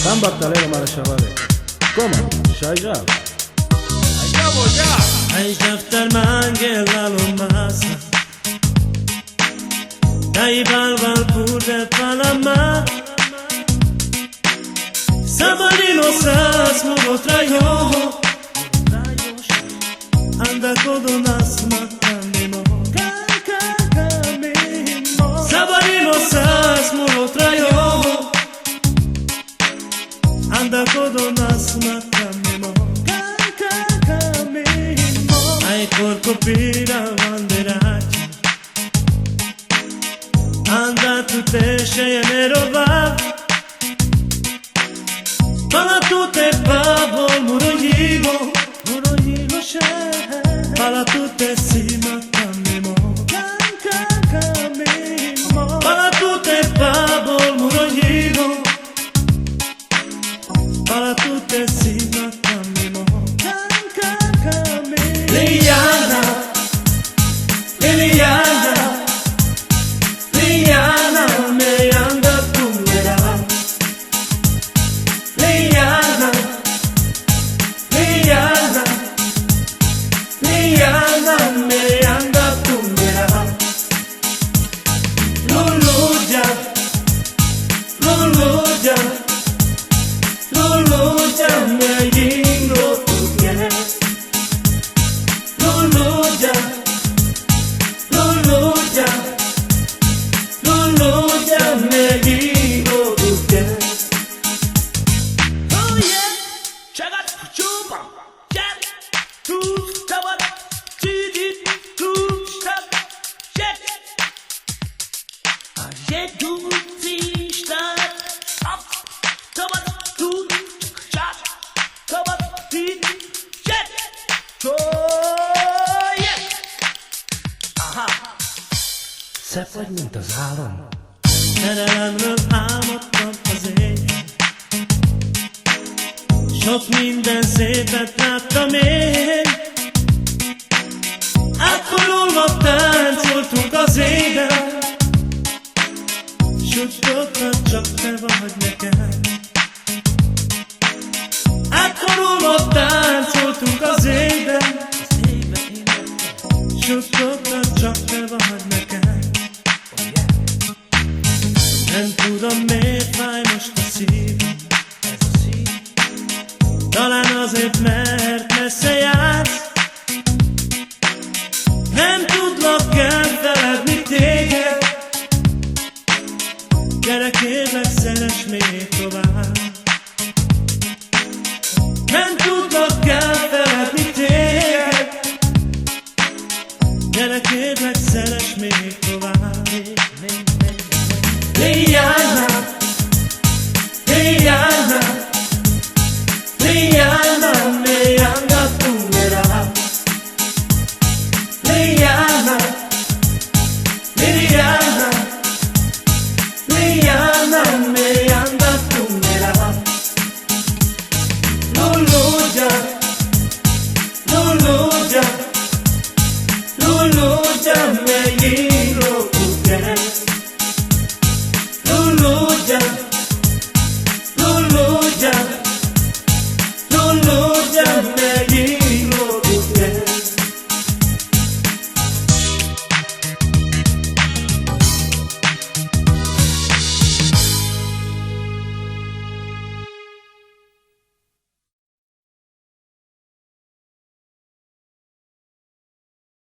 Tan Bartalero Marashavale. ¿Cómo? ¿Shaya? Ay, Jaftar Mangel Alomasa. Ay, Balbal Purde Palama. Sabalino Sas Mugotrayo. Anda Kodonas Matamimo. Sabalino Sas Mugotrayo. Anda Kodonas Matamimo. Ai corpo pira banderaci. Anda tu te scenerova. Pala tu te babo muroyigo. Muroyigo she. Pala tu te sima kamimo. Pala tu te babo muroyigo. Pala tu te sima kamimo. Liliana, Liliana, Liliana, me anda tumera. Liliana, Liliana, Liliana, me anda tumera. Luluja, Luluja, Luluja, me yingo tuye. Luluja, Luluja, Luluja, me digo tuye. Oh yeah, chagat chupa, chat, tu chabat, chidi, tu stab, chat. Aje tu ti stab, up, chabat, tu chat, chabat, ti chat. Szebb vagy, mint az álom. Szerelemről álmodtam az én. Sok minden szépet láttam én. Átkorolva táncoltunk az égen. Suttogtad, csak te vagy nekem. Átkorolva táncoltunk az égen. Suttogtad, csak te vagy nekem. Nem tudom, miért fáj most a szívem. Talán azért, mert messze jársz. Nem tudlak elfeledni téged. Gyere, kérlek, szeress még tovább. Nem tudlak elfeledni téged. Gyere, kérlek, szeress még tovább. Liliana, Liliana,